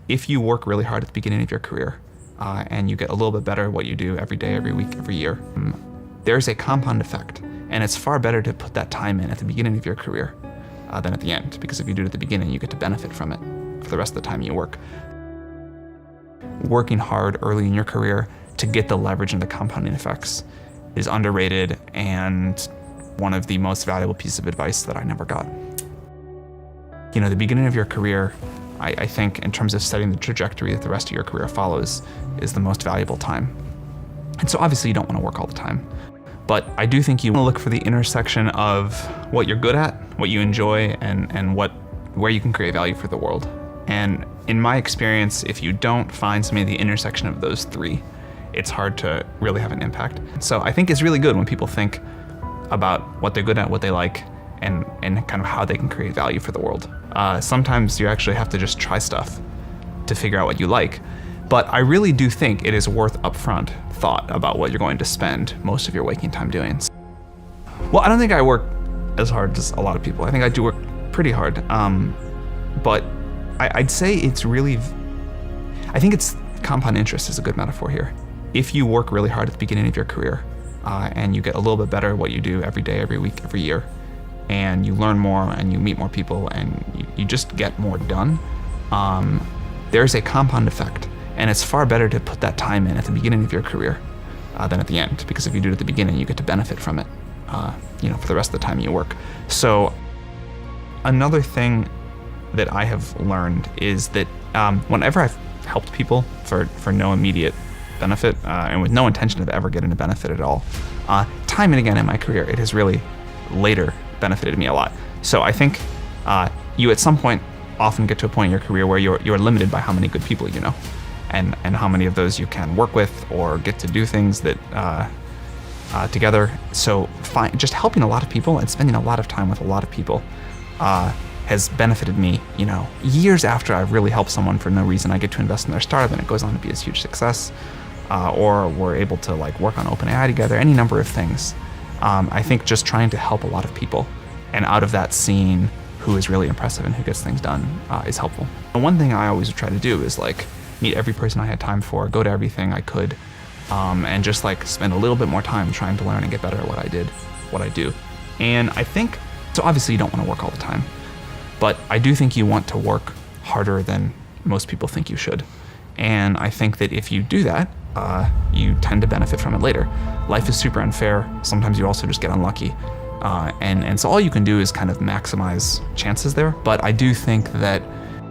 if you work really hard at the beginning of your career and you get a little bit better at what you do every day, every week, every year, there's a compound effect. And it's far better to put that time in at the beginning of your career than at the end, because if you do it at the beginning, you get to benefit from it for the rest of the time you work. Working hard early in your career to get the leverage and the compounding effects is underrated and one of the most valuable pieces of advice that I never got. You know, the beginning of your career, I think, in terms of setting the trajectory that the rest of your career follows, is the most valuable time. And so obviously you don't want to work all the time, but I do think you want to look for the intersection of what you're good at, what you enjoy, and where you can create value for the world. And in my experience, if you don't find something at the intersection of those three, it's hard to really have an impact. So I think it's really good when people think about what they're good at, what they like, and kind of how they can create value for the world. Sometimes you actually have to just try stuff to figure out what you like. But I really do think it is worth upfront thought about what you're going to spend most of your waking time doing. Well, I don't think I work as hard as a lot of people. I think I do work pretty hard. But I'd say it's really, I think it's compound interest is a good metaphor here. If you work really hard at the beginning of your career and you get a little bit better at what you do every day, every week, every year, and you learn more and you meet more people and you just get more done, there's a compound effect. And it's far better to put that time in at the beginning of your career than at the end, because if you do it at the beginning, you get to benefit from it, for the rest of the time you work. So another thing that I have learned is that whenever I've helped people for no immediate benefit and with no intention of ever getting a benefit at all, time and again in my career, it has really later benefited me a lot. So I think you at some point often get to a point in your career where you're limited by how many good people you know, and how many of those you can work with or get to do things that together. So just helping a lot of people and spending a lot of time with a lot of people has benefited me, years after I've really helped someone for no reason. I get to invest in their startup and it goes on to be a huge success, or we're able to work on OpenAI together, any number of things. I think just trying to help a lot of people, and out of that seeing who is really impressive and who gets things done is helpful. And one thing I always would try to do is meet every person I had time for, go to everything I could, and just spend a little bit more time trying to learn and get better at what I do. And I think, so obviously you don't want to work all the time, but I do think you want to work harder than most people think you should. And I think that if you do that, you tend to benefit from it later. Life is super unfair. Sometimes you also just get unlucky. And so all you can do is kind of maximize chances there. But I do think that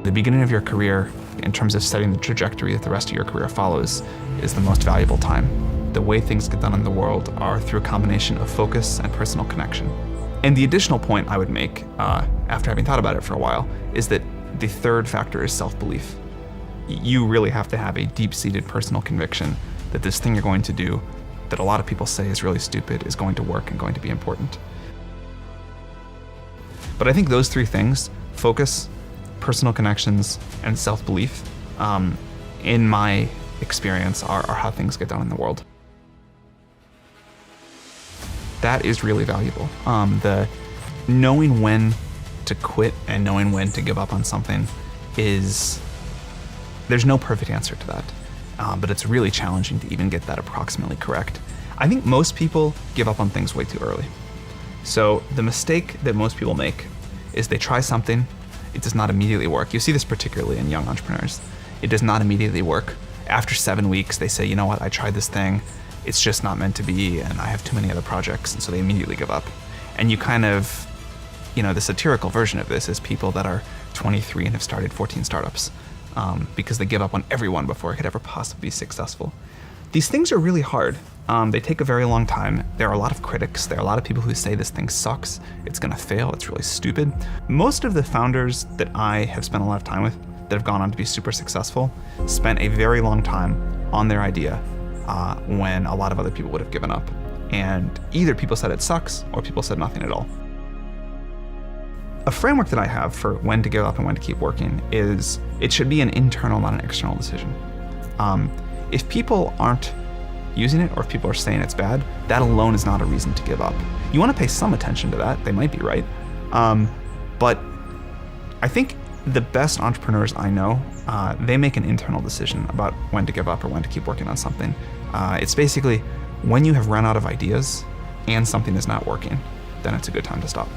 the beginning of your career, in terms of setting the trajectory that the rest of your career follows, is the most valuable time. The way things get done in the world are through a combination of focus and personal connection. And the additional point I would make, after having thought about it for a while, is that the third factor is self-belief. You really have to have a deep-seated personal conviction that this thing you're going to do, that a lot of people say is really stupid, is going to work and going to be important. But I think those three things, focus, personal connections, and self-belief, in my experience, are how things get done in the world. That is really valuable. The knowing when to quit and knowing when to give up on something there's no perfect answer to that, but it's really challenging to even get that approximately correct. I think most people give up on things way too early. So the mistake that most people make is they try something, it does not immediately work. You see this particularly in young entrepreneurs. It does not immediately work. After 7 weeks, they say, you know what, I tried this thing, it's just not meant to be, and I have too many other projects, and so they immediately give up. And you kind of, the satirical version of this is people that are 23 and have started 14 startups because they give up on everyone before it could ever possibly be successful. These things are really hard. They take a very long time. There are a lot of critics. There are a lot of people who say this thing sucks, it's gonna fail, it's really stupid. Most of the founders that I have spent a lot of time with that have gone on to be super successful spent a very long time on their idea when a lot of other people would have given up. And either people said it sucks or people said nothing at all. A framework that I have for when to give up and when to keep working is it should be an internal, not an external decision. If people aren't using it or if people are saying it's bad, that alone is not a reason to give up. You want to pay some attention to that. They might be right. But I think the best entrepreneurs I know, they make an internal decision about when to give up or when to keep working on something. It's basically when you have run out of ideas and something is not working, then it's a good time to stop.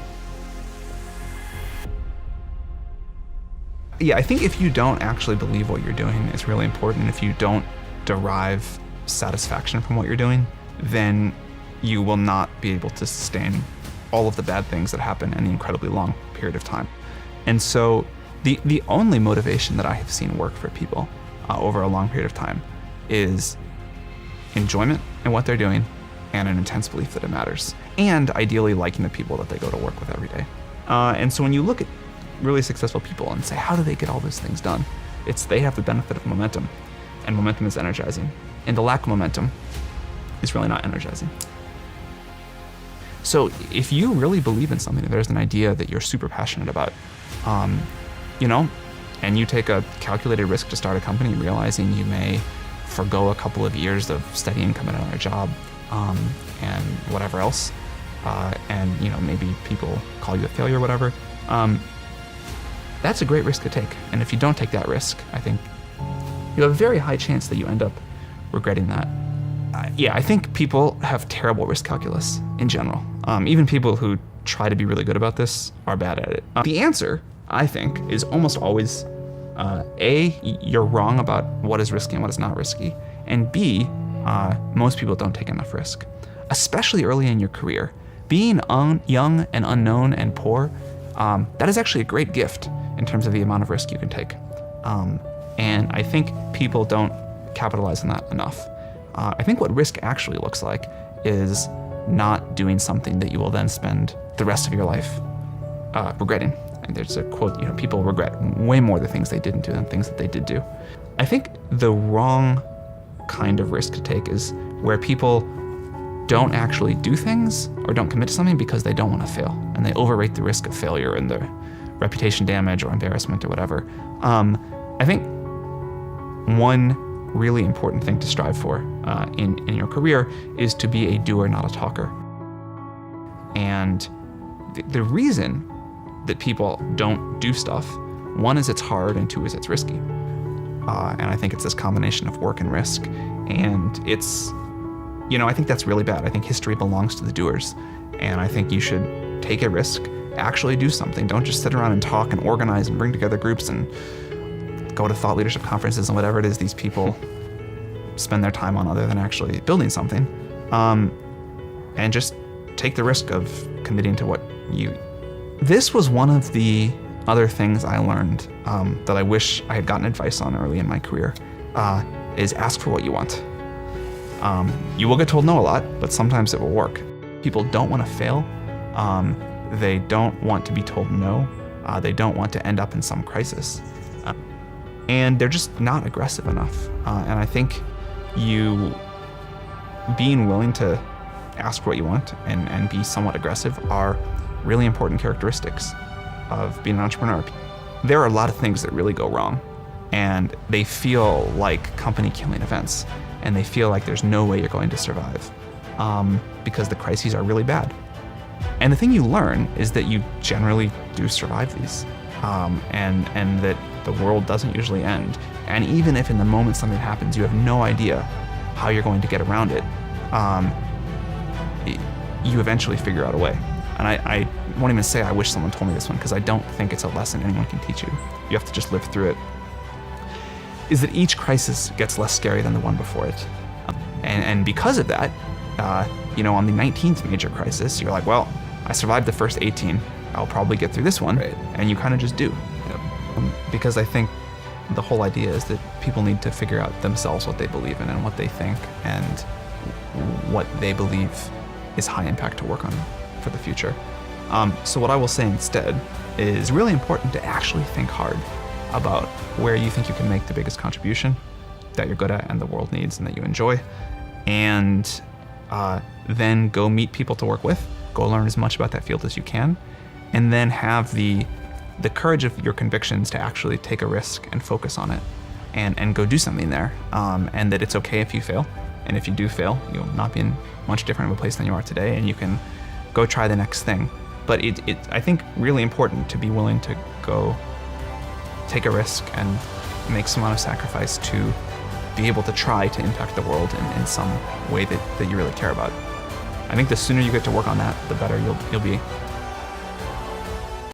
Yeah, I think if you don't actually believe what you're doing is really important, if you don't derive satisfaction from what you're doing, then you will not be able to sustain all of the bad things that happen in the incredibly long period of time. And so the only motivation that I have seen work for people over a long period of time is enjoyment in what they're doing and an intense belief that it matters, and ideally liking the people that they go to work with every day. And so when you look at really successful people and say, how do they get all those things done? It's they have the benefit of momentum, and momentum is energizing. And the lack of momentum is really not energizing. So if you really believe in something, if there's an idea that you're super passionate about, and you take a calculated risk to start a company, realizing you may forgo a couple of years of steady income at another job, and whatever else, and maybe people call you a failure or whatever, that's a great risk to take. And if you don't take that risk, I think you have a very high chance that you end up regretting that. I think people have terrible risk calculus in general. Even people who try to be really good about this are bad at it. The answer, I think, is almost always A, you're wrong about what is risky and what is not risky, and B, most people don't take enough risk, especially early in your career. Being young and unknown and poor, that is actually a great gift in terms of the amount of risk you can take. And I think people don't capitalize on that enough. I think what risk actually looks like is not doing something that you will then spend the rest of your life regretting. And there's a quote, people regret way more the things they didn't do than things that they did do. I think the wrong kind of risk to take is where people don't actually do things or don't commit to something because they don't want to fail, and they overrate the risk of failure and the reputation damage or embarrassment or whatever. I think one really important thing to strive for in your career is to be a doer, not a talker. And the reason that people don't do stuff, one is it's hard, and two is it's risky. And I think it's this combination of work and risk. And it's, I think that's really bad. I think history belongs to the doers. And I think you should take a risk, actually do something. Don't just sit around and talk and organize and bring together groups and go to thought leadership conferences and whatever it is these people spend their time on other than actually building something. And just take the risk of committing to what you... This was one of the other things I learned that I wish I had gotten advice on early in my career, is ask for what you want. You will get told no a lot, but sometimes it will work. People don't want to fail. They don't want to be told no. They don't want to end up in some crisis. And they're just not aggressive enough. And I think being willing to ask what you want and be somewhat aggressive are really important characteristics of being an entrepreneur. There are a lot of things that really go wrong, and they feel like company-killing events, and they feel like there's no way you're going to survive because the crises are really bad. And the thing you learn is that you generally do survive these, and that the world doesn't usually end. And even if in the moment something happens, you have no idea how you're going to get around it, you eventually figure out a way. And I won't even say I wish someone told me this one, because I don't think it's a lesson anyone can teach you. You have to just live through it. Is that each crisis gets less scary than the one before it. And because of that, on the 19th major crisis, you're like, well, I survived the first 18. I'll probably get through this one. Right. And you kind of just do. Yep. Because I think the whole idea is that people need to figure out themselves what they believe in and what they think and what they believe is high impact to work on for the future. So what I will say instead is really important to actually think hard about where you think you can make the biggest contribution that you're good at and the world needs and that you enjoy. And then go meet people to work with, go learn as much about that field as you can, and then have the courage of your convictions to actually take a risk and focus on it and go do something there. And that it's okay if you fail. And if you do fail, you'll not be in much different of a place than you are today, and you can go try the next thing. But I think really important to be willing to go take a risk and make some amount of sacrifice to be able to try to impact the world in some way that you really care about. I think the sooner you get to work on that, the better you'll be.